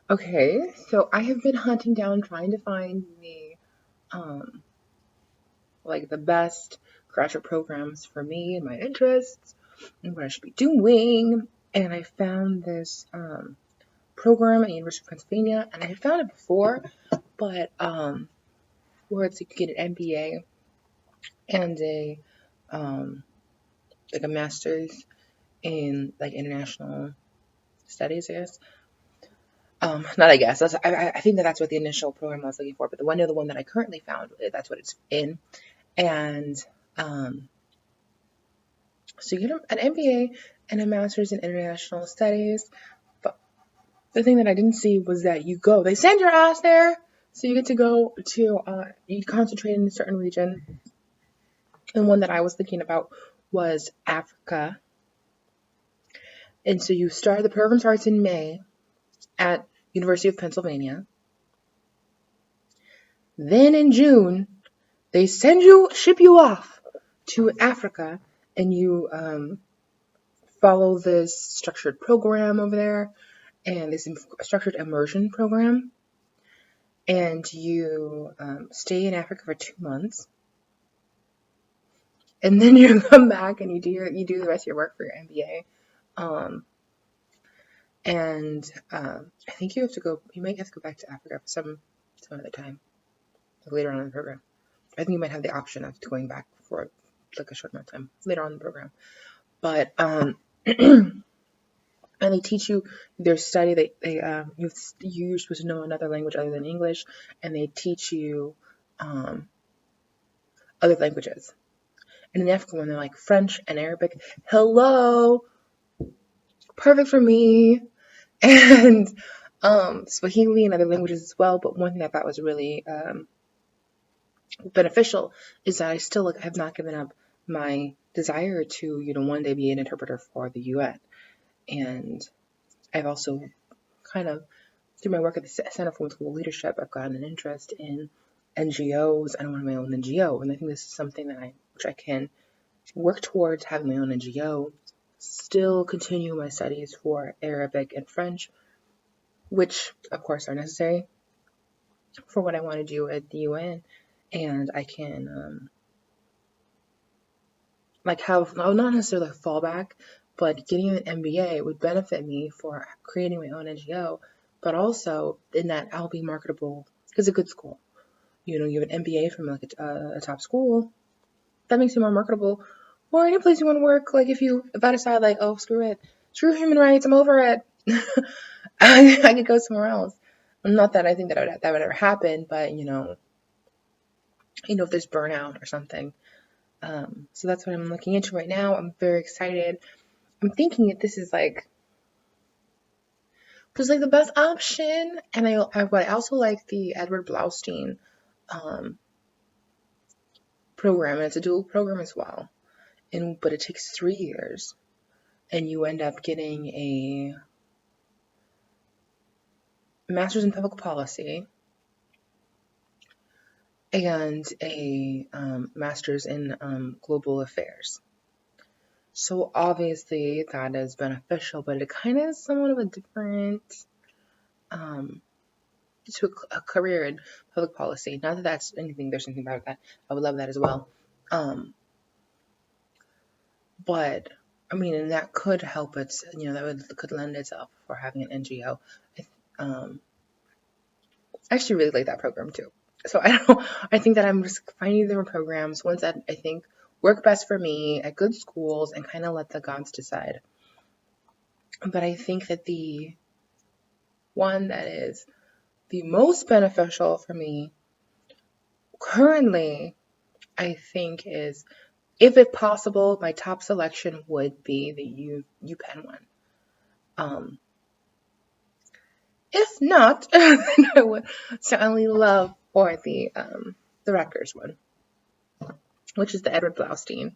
Okay, so I have been hunting down trying to find um the best graduate programs for me and my interests and what I should be doing. And I found this program at the University of Pennsylvania, and I had found it before, but where it's you could get an MBA and a um a master's in international studies, I guess. Not I guess. I think that's what the initial program I was looking for, but the one that I currently found, that's what it's in. And um, so you get an MBA and a master's in international studies. But the thing that I didn't see was that they send your ass there, so you get to go to, you concentrate in a certain region. And one that I was thinking about was Africa. And so the program starts in May at University of Pennsylvania. Then in June, they ship you off to Africa, and you follow this structured program over there, and this structured immersion program, and you stay in Africa for 2 months, and then you come back and you do the rest of your work for your MBA, and I think you might have to go back to Africa for some other time, later on in the program. I think you might have the option of going back for a short amount of time later on in the program. But and they teach you their study. You're supposed to know another language other than English, and they teach you other languages. And in the African one, they're like French and Arabic. Hello, perfect for me. And Swahili and other languages as well. But one thing I thought was really beneficial is that I still have not given up my desire to one day be an interpreter for the UN. And I've also kind of, through my work at the Center for Global Leadership, I've gotten an interest in NGOs. I want my own NGO, and I think this is something which I can work towards, having my own NGO, still continue my studies for Arabic and French, which of course are necessary for what I want to do at the UN, and I can have not necessarily a fallback, but getting an MBA would benefit me for creating my own NGO, but also in that I'll be marketable because it's a good school. You have an MBA from a top school, that makes you more marketable. Or any place you want to work, if I decide oh, screw human rights, I'm over it, I could go somewhere else. Not that I think that would ever happen, but if there's burnout or something. So that's what I'm looking into right now. I'm very excited. I'm thinking that this is the best option, and I also like the Edward Blaustein program, and it's a dual program as well. But it takes 3 years, and you end up getting a master's in public policy and a master's in global affairs. So obviously that is beneficial, but it kind of is somewhat of a different to a career in public policy. Not that there's anything about that. I would love that as well. But I mean, and that could help it. Could lend itself for having an NGO. I actually really like that program too. So I don't know. I think that I'm just finding different programs, ones that I think work best for me at good schools, and kind of let the gods decide. But I think that the one that is the most beneficial for me currently, I think, is, if it possible, my top selection would be the UPenn one. If not, then I would certainly love for the Rutgers one, which is the Edward Blaustein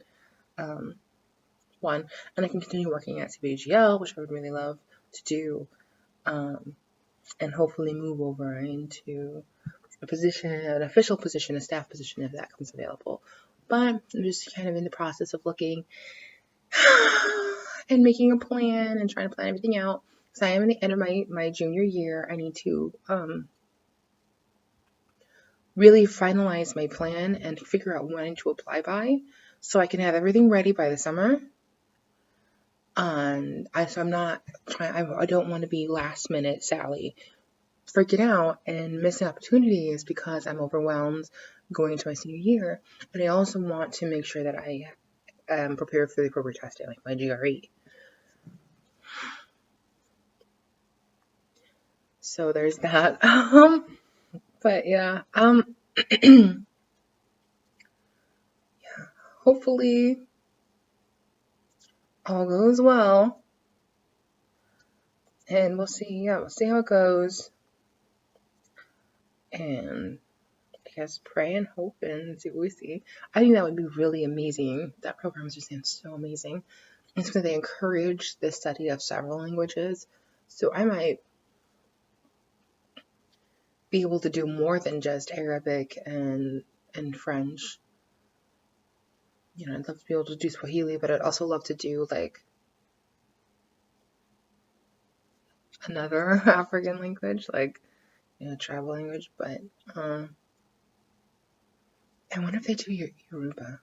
one, and I can continue working at CBGL, which I would really love to do, and hopefully move over into an official position, a staff position, if that comes available. But I'm just kind of in the process of looking and making a plan and trying to plan everything out. So I am at the end of my junior year. I need to really finalize my plan and figure out when to apply by so I can have everything ready by the summer. And so I'm not trying, I don't want to be last minute Sally freaking out and missing opportunities because I'm overwhelmed going into my senior year. And I also want to make sure that I am prepared for the appropriate testing, like my GRE. So there's that. But yeah, yeah, hopefully all goes well. And we'll see, yeah, we'll see how it goes. And I guess pray and hope and see what we see. I think that would be really amazing. That program just sounds so amazing. It's because they encourage the study of several languages. So I might be able to do more than just Arabic and French. You know, I'd love to be able to do Swahili, but I'd also love to do like another African language, like, you know, tribal language. But I wonder if they do Yoruba.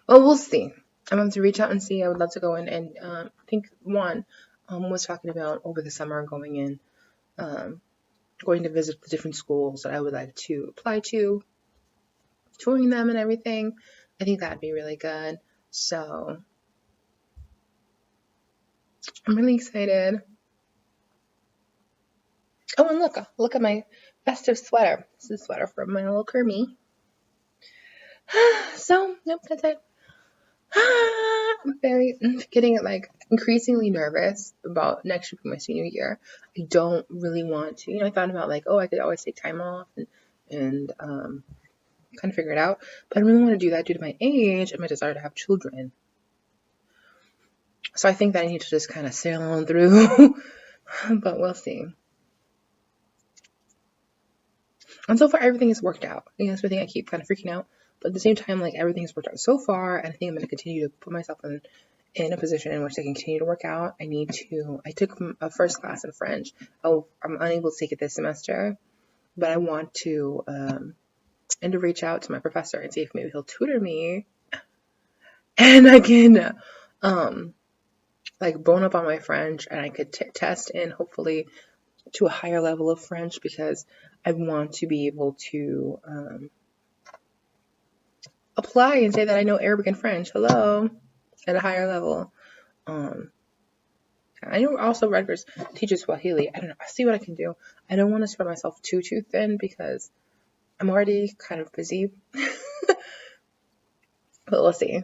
Well, we'll see. I'm going to reach out and see. I would love to go in and I think one was talking about over the summer going in, going to visit the different schools that I would like to apply to, touring them and everything. I think that'd be really good. So I'm really excited. Oh, and look at my festive sweater. This is a sweater from my little Kermie. So, nope, that's it. I'm getting like increasingly nervous about next year, my senior year. I don't really want to, I thought about like, oh, I could always take time off and kind of figure it out. But I don't really want to do that due to my age and my desire to have children. So I think that I need to just kind of sail on through, but we'll see. And so far, everything has worked out. That's the thing I keep kind of freaking out. But at the same time, like, everything's worked out so far, and I think I'm going to continue to put myself in a position in which I can continue to work out. I took a first class in French. I'm unable to take it this semester, but I want to, and to reach out to my professor and see if maybe he'll tutor me, and I can, like, bone up on my French, and I could test in, hopefully, to a higher level of French, because I want to be able to, apply and say that I know Arabic and French, hello, at a higher level. I know also Rutgers teaches Swahili. I don't know. I'll see what I can do. I don't want to spread myself too thin because I'm already kind of busy. But we'll see.